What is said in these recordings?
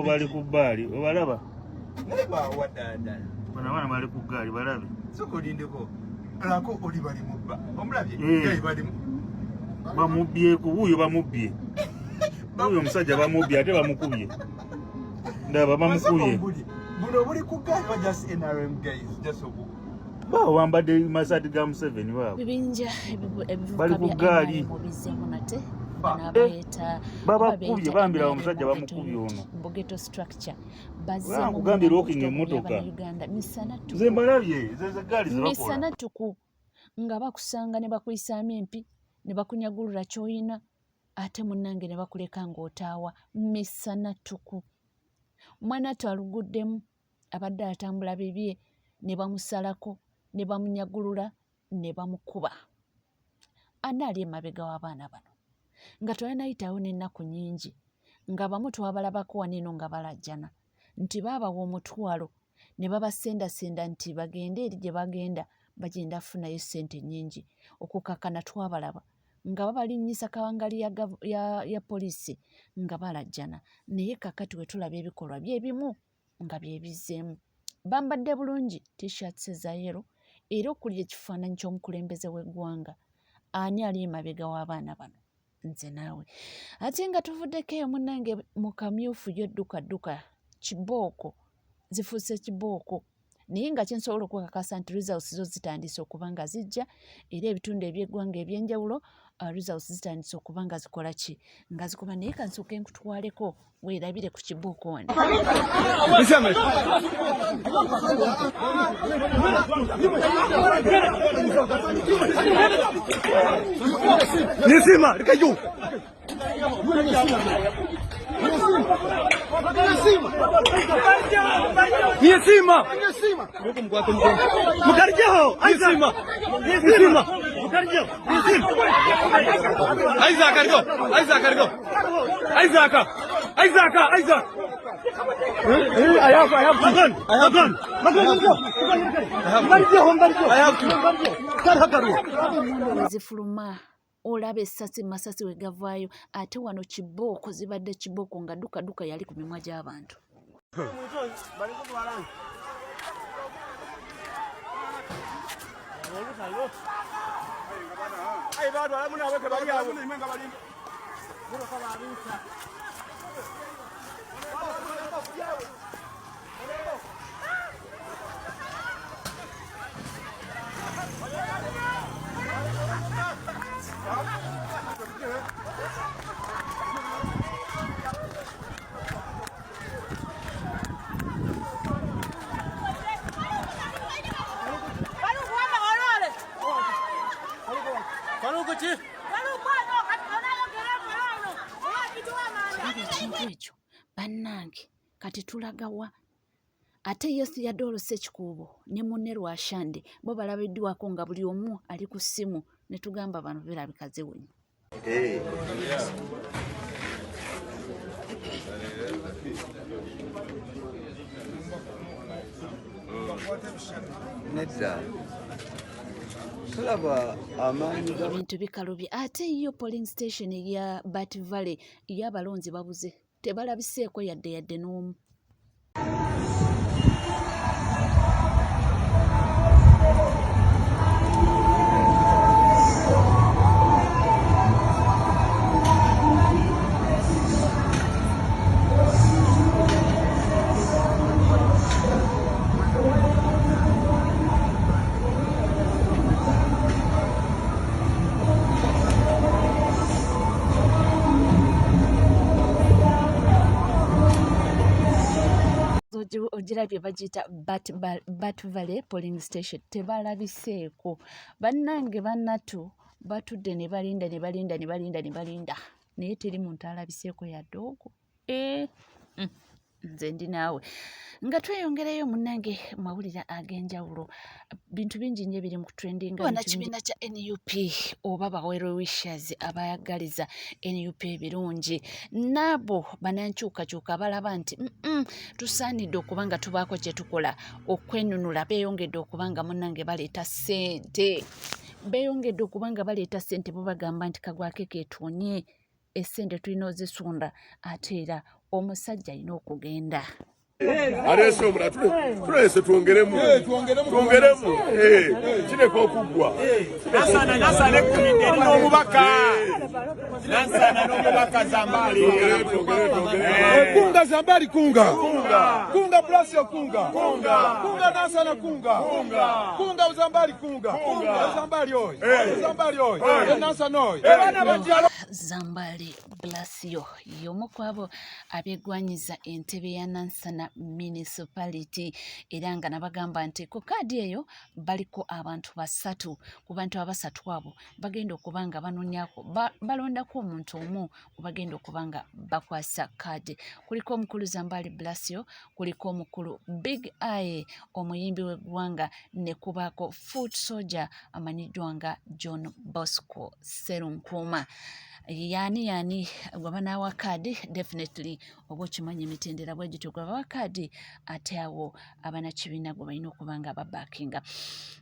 Bali ku bbaali obalaba neba wadanda bana bana bali ku gaali balabe sokolindeko alako oli bali mubba omulabye gai bali bamubyeko wuyo bamubbye wuyo omusajja bamubbye ate bamukubye ndaba bamukubye buno buli ku gaali wa just NRM guys just obu bambadde masaati ga Museveni waabwe bibinja bali ku gaali babakubye bambira omusajja bamukubye ono Mbogeto structure kugambye looking emmotoka nze mbalabye ze gaali ze bakola misana tuku nga bakusanga ne bakuyisaamu empi ne bakunyagulula kyoyina ate munnange ne bakuleka ng'otaawa misana tuku mwana twaluguddemu abadde atambula bibye ne bamusalako ne bamunyagulula ne bamukuba ani ali emabega w'abaana bano nga twalinayitawo n'ennaku nnyingi nga bamu twabalabako waneno nga balajjana nti baabawa omutwalo ne babasendasenda nti bagende eri gye bagenda bagenda funayo ssente nnyingi okukakana twabalaba nga babalinnyisa kawangali ya poliisi nga balajjana naye kakati we tulaba ebikolwa byebimu nga byebizzeemu bambadde bulungi t-shirts eza yero era okuli ekifaananyi ky'omukulembeze w'eggwanga ani ali emabega w'abaana bano nze naawe ate nga tuvuddeko eyo munnange mu kamyufu yoddukadduka kibooko zifuuse kibooko naye nga kyensobola okwekakasa nti results zo zitandise okuba nga zijja era ebitundu eby'eggwanga eby'enjawulo results zitandise okuba nga zikola ki nga zikuba naye kansooke nkutwaleko weerabire ku kibooko wano nisima likayo nisima mukarijeho nisima nisima mukarijeho nisima Isaac karigo Isaac karigo Isaac I have zifuluma olaba essasi masasi we gavaayo ate wano kibooko zibadde kibooko nga duka yali ku mimwa gy'abantu ekintu ekyo bannange kati tulagawa ate Yesu yadolose ekikuubo ne munne Lwashande bo balabiddwako nga buli omu ali ku ssimu ne tugamba bano birabika ziwunyi ebintu bikalubye ate yo polling station ya Bat Valley y'abalonzi babuze tebalabiseeko yadde n'omu ogirabye bagiyita Bat Valley polling station tebalabiseeko bannange bannatu batudde ne balinda naye teri muntu alabiseeko yadde ogwo nze ndi naawe nga tweyongereyo munnange mawulire ag'enjawulo bintu bingi nnyo biri mu kutrendinga wana kibiina kya NUP oba bawero wishes abayagaliza NUP ebirungi nabo banankyukakyuka balaba nti tusaanidde okuba nga tubaako kye tukola okwenunula beeyongedde okuba nga munnange baleeta ssente bo bagamba nti kagwake keetuunye essente tulina ozisunda ate era omusajja alina okugenda. Adesso omula tulese twongeremu kireka okuggwa Nansana ekkumidde n'omubaka Zambali kunga Zambali kunga Blasio kunga Nansana kunga Zambali kunga Zambali oyo Nansana oyo Zambali Blasio y'omu ku abo abeegwanyiza entebe ya Nansana municipality era nga nabagamba nti ku kaadi eyo baliko abantu basatu. Ku bantu abasatu abo bagenda okuba nga banoonyako balondako omuntu omu bagenda okuba nga bakwasa kaadi. Kuliko omukulu Zambali Blasio, kuliko omukulu Big Eye omuyimbi w'eggwanga, ne kubaako foot soldier amanyiddwa nga John Bosco Serunkuuma. Yani gwe banaawa kaadi definitely oba okimanyi emitendera bwe gityo gwe bawa kaadi ate awo abanakibiina gwe balina okuba nga babaakinga.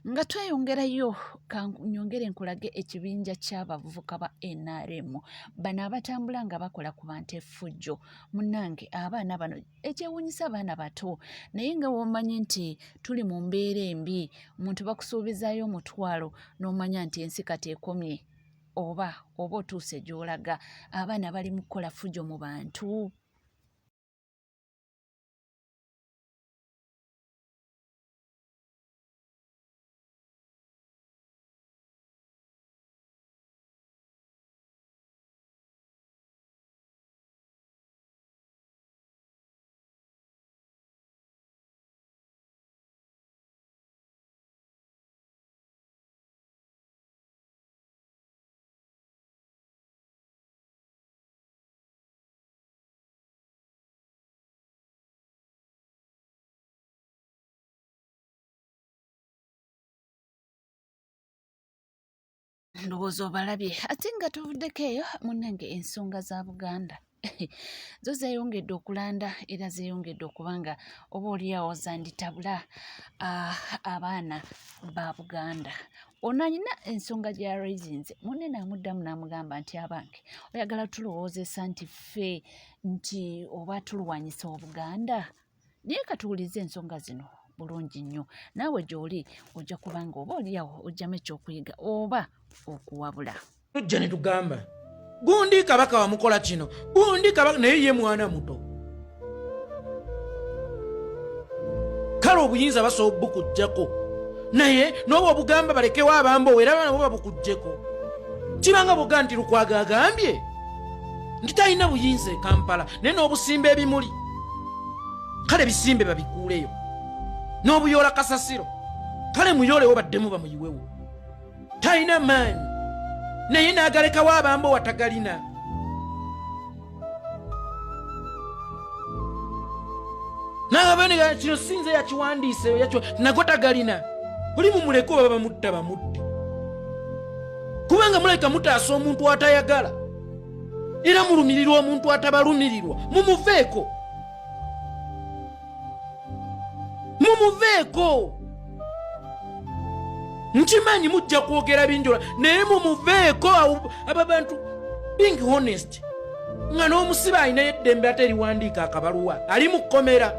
Nga tweyongerayo kanyongere nkulage ekibinja ky'abavubuka ba NRM bano abatambula nga bakola ku bantu effujjo. Munnange abaana bano ekyewuunyisa abaana bato naye nga womanyi nti tuli mu mbeera embi, omuntu bakusuubizaayo omutwalo n'omanya nti ensi kati ekomye oba otuuse gy'olaga. Abaana bali mu kukola fujjo mu bantu. Ndowooza obalabye ate nga tuvuddeko eyo munnange ensonga za Buganda zo zeeyongedde okulanda era zeeyongedde okuba nga oba oliawo zanditabula abaana ba Buganda. Ono alina ensonga gya raisinze munne n'amuddamu n'amugamba nti abange oyagala tulowoozesa nti ffe nti oba tulwanyisa Obuganda. Naye katuwulize ensonga zino bulungi nnyo, naawe gy'oli ojja kuba nga oba oliawo ojjamu ekyokuyiga oba okuwabula. Tujja ne tugamba gundi kabaka wamukola kino, gundi kabaka naye ye mwana muto. Kale obuyinza basobola bukujjako naye n'oba obugamba balekewo abambo era nabo babukujjeko. Kibanga buga nti Lukwago agambye nti talina buyinza e Kampala naye n'obusimba ebimuli kale bisimbe babikuuleyo, n'obuyoola kasasiro kale muyoolewo baddemu bamuyiwewo. Talina maanyi naye n'agalekawo abambo watagalina. N'agabaniga kino sinze yakiwandiiseyo nago tagalina. Buli mumuleko baba bamutta bamutte, kubanga muleka mutaasa omuntu atayagala era mulumirirwa omuntu atabalumirirwa. Mumuveeko nkimanyi mujja kwogera binjola naye mumuveeko abo bantu being honest. Nga n'omusiba alinayo eddembe ate eriwandiika akabaluwa ali mu kkomera,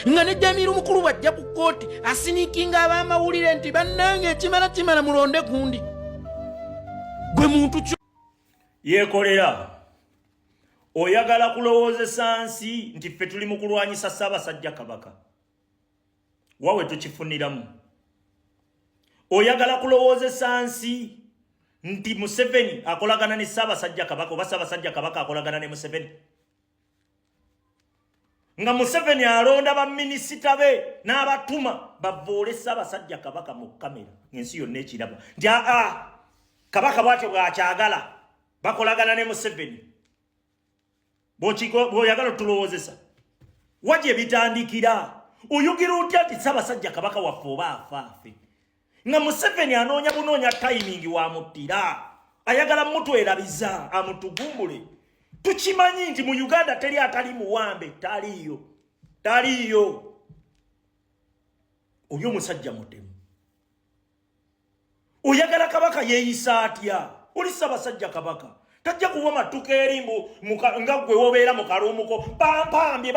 nga ne Jamiru mukulu bw'ajja ku kkooti asinikinga ab'amawulire nti bannange ekimala mulonde gundi. Gwe muntu kyo yeekolera oyagala kulowoozesa nsi nti ffe tuli mu kulwanyisa Ssaabasajja Kabaka, wawe tukifuniramu. Oyagala kulowoozesa nsi nti Museveni akolagana ne Ssaabasajja Kabaka oba Ssaabasajja Kabaka akolagana ne Museveni, nga Museveni alonda baminisita be n'abatuma bavuule Ssaabasajja Kabaka mu kamera ensi yonna ekiraba nti Kabaka bwatyo bw'akyagala bakolagana ne Museveni. Bw'oyagala tulowoozesa wajje bitandikira. Oyogera otya nti Ssaabasajja Kabaka waffe oba afaafe, nga Museveni anoonya bunoonya timing wamuttira, ayagala mutwerabiza amutugumbule. Tukimanyi nti mu Uganda teri atali muwambe, taliyo. Oyo omusajja mutemu. Oyagala Kabaka yeeyisa atya? Oli Ssaabasajja Kabaka tajja kuwa matuka erimbu nga gwe wobeera mu kalumuko bampambye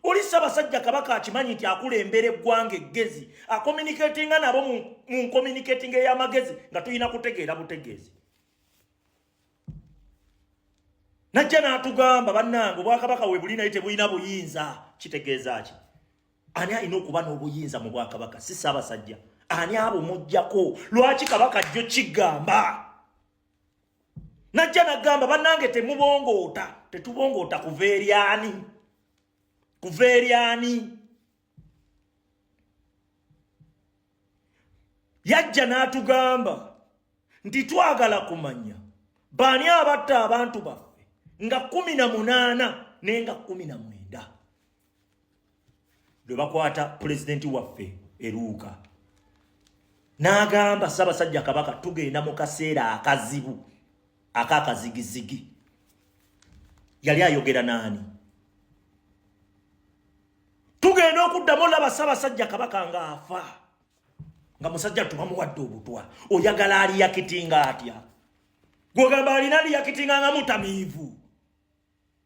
oli Ssaabasajja Kabaka akimanyi nti akulembera eggwanga eggezi akommunikatinga nabo mu communicating ey'amagezi nga tulina kutegeera butegeezi. Najja n'atugamba bannange Obwakabaka we buli naye tebulina buyinza. Kitegeeza ki? Ani alina okuba n'obuyinza mu Bwakabaka? Si Ssaabasajja. Ani abo mujjako? Lwaki Kabaka jjo kigamba? Najja n'agamba bannange temubongoota. Tetubongoota kuva eri ani? Kuva eri ani? Yajja n'atugamba nti twagala kumanya baani abatta abantu baffe nga 18 nenga 19 lwe bakwata pulezidenti waffe eruuka. N'agamba Ssaabasajja Kabaka tugenda mu kaseera akazibu akakazigizigi. Yali ayogera naani? Tugenda okuddamu olaba Ssaabasajja Kabaka ng'afa nga musajja tubamuwadde obutwa. Oyagala aliyakitinga atya? Gwogamba alina aliyakitinga nga mutamiivu.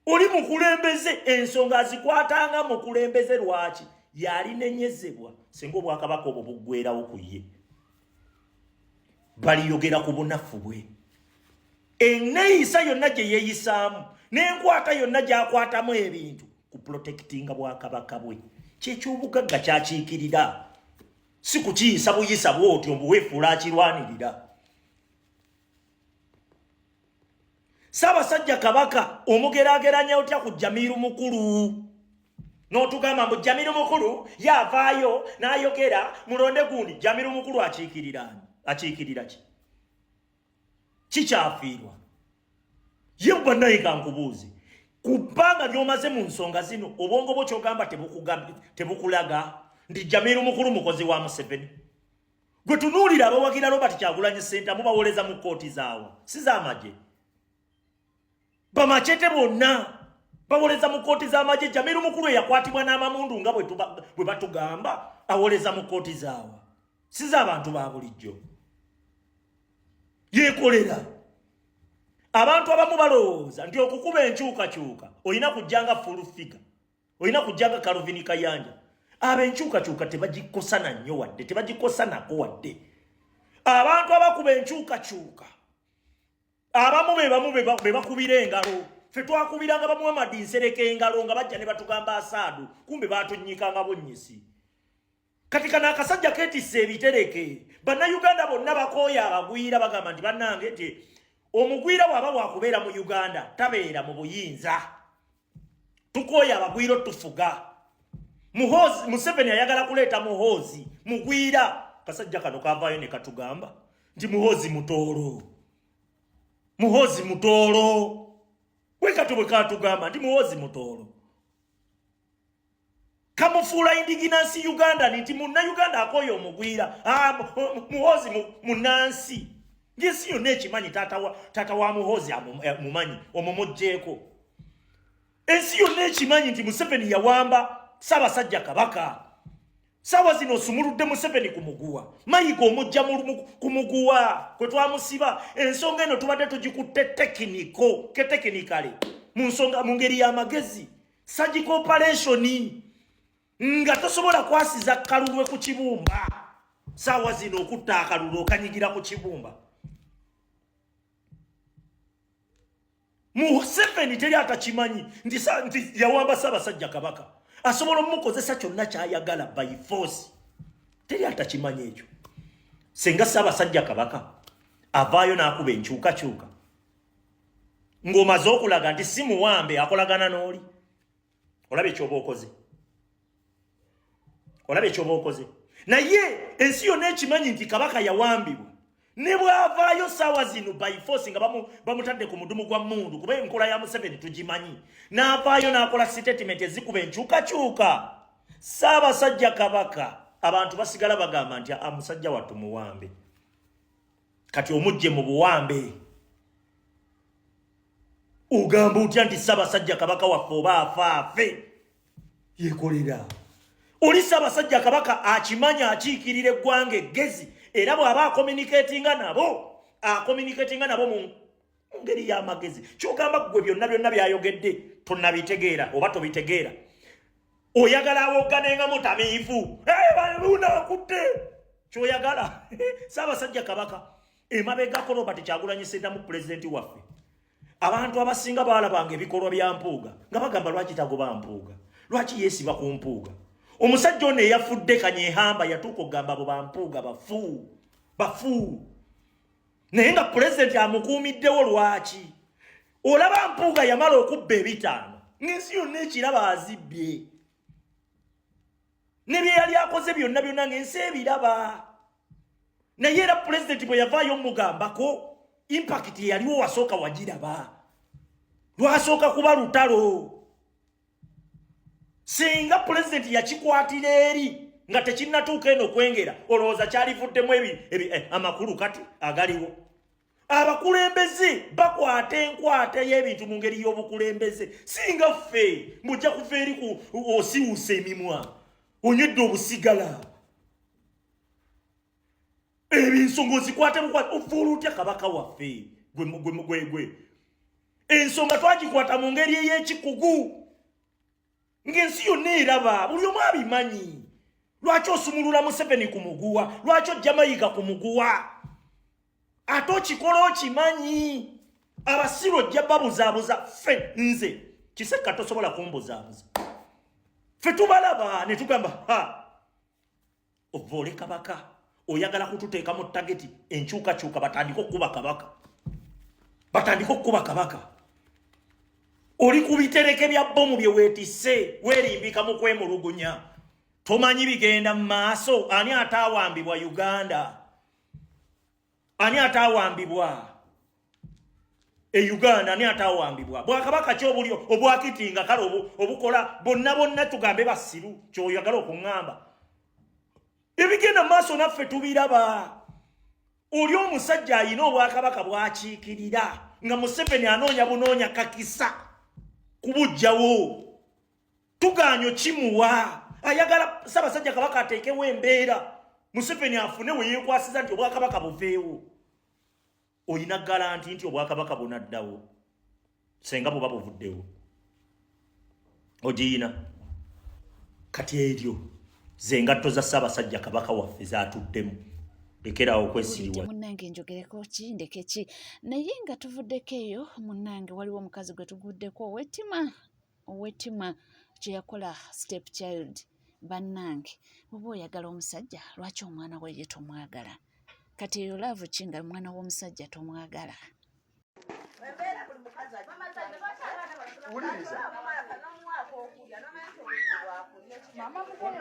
Oli mukulembeze ensonga azikwatanga mukulembeze lwaki? Yali nenyezebwa singa Obwakabaka obwo buggwerawo ku ye. Baliyogera ku bunafu bwe. Enneeyisa yonna gye yeeyisaamu n'enkwata yonna gy'akwatamu ebintu ku protectinga Bwakabaka bwe. Kyekyobugagga kyakiikirira. Si kukiyisa buyisa bw'otyo mbuweefuula akirwanirira. Ssaabasajja Kabaka omugeraageranya otya ku Jamiru Mukulu? N'otugamba mbu Jamiru Mukulu yavaayo n'ayogera mulonde gundi. Jamiru Mukulu akiikirira ki? Kikyafiirwa. Ye bannaye kankubuuze ku bbanga ly'omaze mu nsonga zino obwongo bwo kyogamba tebukulaga ndi Jamiru Mukulu mukozi wa Museveni. Gwe tunuulira abawagira Robert Kyagulanyi Ssentamu bawoleza mu kkooti zaawo si z'amagye. Bamachete bonna bawoleza mu kkooti z'amagye. Jamiru Mukulu yakwatibwa n'amamundu nga bwe batugamba awoleza mu kkooti zaawo si z'abantu ba bulijjo. Yeekolera. Abantu abamu balowooza nti okukuba enkyukakyuka olina kujjanga full figure, olina kujjanga Calvin Kayanja. Abenkyukakyuka tebagikosana nnyo wadde, tebagikosanako wadde. Abantu abakuba enkyukakyuka abamu be bakubira engalo. Ffe twakubiranga ba Muhammad Nsereke engalo nga bajja ne batugamba asaadu kumbe batunnyikanga bonnyisi. Kati kana akasajja keetisse ebitereke. Bannayuganda bonna bakooya abagwira bagamba nti bannange nti omugwira bw'aba bwakubeera mu Uganda tabeera mu buyinza. Tukooya abagwira tufuga. Museveni ayagala kuleeta muhoozi mugwira. Kasajja kano kavaayo ne katugamba nti muhoozi mutoolo. Muhoozi mutoolo. Wekati bwe katugamba nti muhoozi mutoolo. Kamufuula indiginansi Uganda nti Munnayuganda akooya omugwira. Muhoozi munnansi. Ng'ensi yonna ekimanyi taata wa muhoozi amumanyi omumugjeeko. Ensi yonna ekimanyi nti Museveni yawamba Ssaabasajja Kabaka. Sawa zino osumuludde Museveni kumuguwa. Mayiga omujja kumuguwa kwe twamusiba. Ensonga eno tubadde tugikutte tekinikale mu ngeri y'amagezi. Surgical operation nga tosobola kwasiza kalulwe ku kibumba. Sawa zino okutta akalulu okanyigira ku kibumba. Museveni teri atakimanyi nti yawamba Ssaabasajja Kabaka. Asobola omukozesa kyonna kyayagala by force. Teri atakimanyi ekyo. Senga Ssaabasajja Kabaka avaayo n'akuba enkyukakyuka ng'omaze okulaga nti si muwambe akolagana n'oli. Olaba ekyoba okoze. Olaba ekyoba okoze. Naye ensi yonna ekimanyi nti Kabaka yawambibwa. Ne bw'avaayo ssaawa zino by force nga bamutadde ku mudumu gwa mmundu kuba enkola ya Museveni tugimanyi. N'avaayo n'akola statement ezikuba enkyukakyuka. Ssaabasajja Kabaka abantu basigala bagamba nti musajja wattu muwambe. Kati omujje mu buwambe. Ogamba otya nti Ssaabasajja Kabaka waffe oba afaafe? Yeekolera. Oli Ssaabasajja Kabaka akimanya akiikirira eggwanga eggezi. Era bw'aba akommunikatinga nabo mu ngeri y'amagezi kyogamba gwe byonna byayogedde tonnabitegeera oba tobitegeera oyagala awoganenga mutamiivu unakutte kyoyagala Ssaabasajja Kabaka emabegako Robert Kyagulanyi Ssentamu pulezidenti waffe abantu abasinga baalabanga ebikolwa bya Mpuuga nga bagamba lwaki tagoba Mpuuga lwaki yeesiba ku Mpuuga omusajja ono eyafudde Kanyehamba yatuuka okugamba abo ba Mpuuga bafu naye nga pulezidenti amukuumiddewo lwaki olaba Mpuuga yamala okubba ebitaano ng'ensi yonna ekiraba azibbye ne bye yali akoze byonna ng'ensi ebiraba naye era pulezidenti bwe yavaayo mugambako impact yaliwo wasooka wagiraba lwasooka kuba lutalo singa pulezidenti yakikwatira eri nga tekinnatuuka eno kwengera olowooza kyalivuddemu amakulu kati agaliwo abakulembeze bakwata enkwata y'ebintu mu ngeri y'obukulembeze singa ffe mujja kuva eri ku osiwusa emimwa onywedde obusigala ebinsonga ozikwate bukwate ofuula otya Kabaka waffe gwe ensonga twagikwata mu ngeri ey'ekikugu ng'ensi yonna eraba buli omu abimanyi lwaki osumulula Museveni ku muguwa lwaki ojja Mayiga ku muguwa ate okikola okimanyi abasiru ojja babuzaabuza ffe nze Kiseka tosobola kumbuzaabuza ffe tubalaba ne tugamba ovoole Kabaka oyagala kututeeka mu tageti enkyukakyuka batandika okukuba Kabaka oli ku bitereke bya bbomu bye weetisse weerimbika mu kwemulugunya tomanyi bigenda mu maaso ani ataawambibwa Uganda ani ataawambibwa Uganda ani ataawambibwa Bwakabaka kyobuli obwakitinga kale obukola bonna tugambe basiru kyoyagala okuŋŋamba ebigenda mu maaso naffe tubiraba oli omusajja alina Obwakabaka bwakiikirira nga Museveni anoonya bunoonya kakisa kubujjawo tugaanyo kimuwa ayagala Ssaabasajja Kabaka ateekewo embeera Museveni afune we yeekwasiza nti Obwakabaka buveewo olina garanti nti Obwakabaka bunaddawo senga buba buvuddewo ogiyina kati eryo zengatto za Ssaabasajja Kabaka waffe zaatuddemu lekerawo okwesiriwa munnange njogereko ki ndeke ki naye nga tuvuddeko eyo munnange waliwo omukazi gwe tuguddeko owetima kye yakola step child bannange oba oyagala omusajja lwaki omwana we ye tomwagala kati eyo laavu ki nga omwana w'omusajja tomwagala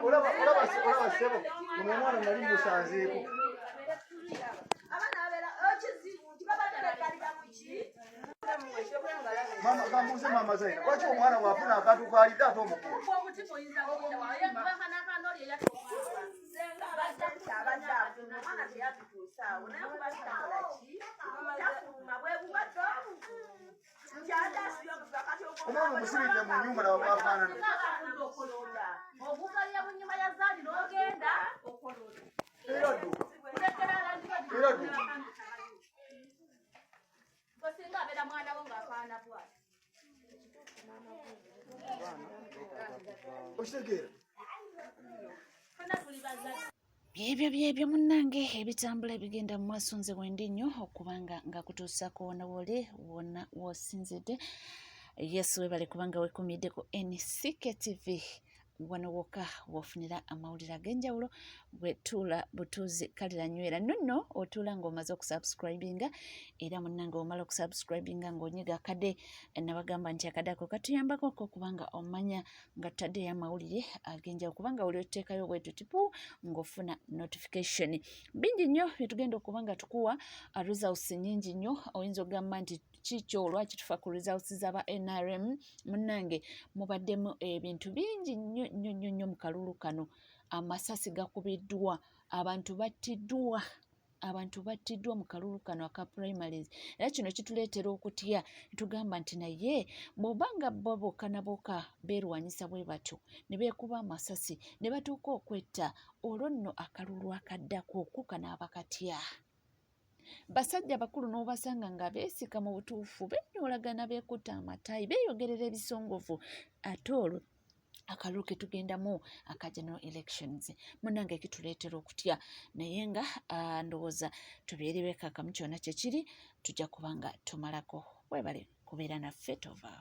olaba ssebo uno omwana nali musanzeeko kambuuze maama Zaina lwaki omwana bw'afuna akantu kaalidde ate omukulu omwana omusibidde mu nnyumba nawe bwafaanana era dduka okitegeera byebyo munnange ebitambula ebigenda mu maaso nze wendi nnyo okubanga nga kutuusako wona wole wona wosinzidde yesu webale kubanga wekuumidde ku NCK TV wano wokka wofunira amawulire ag'enjawulo bwetuula butuuzi kalira nywera nonno otuula ng'omaze okusubscribinga era munnange omala okusubscribinga ng'onyiga akade nabagamba nti akade ako katuyambako okubanga omanya nga tutaddeyo amawulire ag'enjawulo kubanga oli otuteekayo bwe tutipu ng'ofuna notification bingi nnyo byetugenda okubanga tukuwa results nnyingi nnyo oyinza okugamba nti kikyo lwaki tufa ku results z'aba NRM munnange mubaddemu ebintu bingi nnyo mu kalulu kano amasasi gakubiddwa abantu battiddwa mu kalulu kano aka primaries era kino kituleetera okutya tugamba nti naye bw'obanga bo bokka na bokka beerwanyisa bwe batyo ne beekuba amasasi ne batuuka okwetta olwo nno akalulu akaddako kukanaaba katya basajja bakulu n'obasanga nga beesika mu butuufu benyoolagana beekuta amatayi beeyogerera ebisongovu ate olwo akalulu ke tugendamu aka general elections munnange kituleetera okutya naye nga ndowooza tubeere beekakamu kyonna kye kiri tujja kuba nga tumalako webale kubeera naffe tova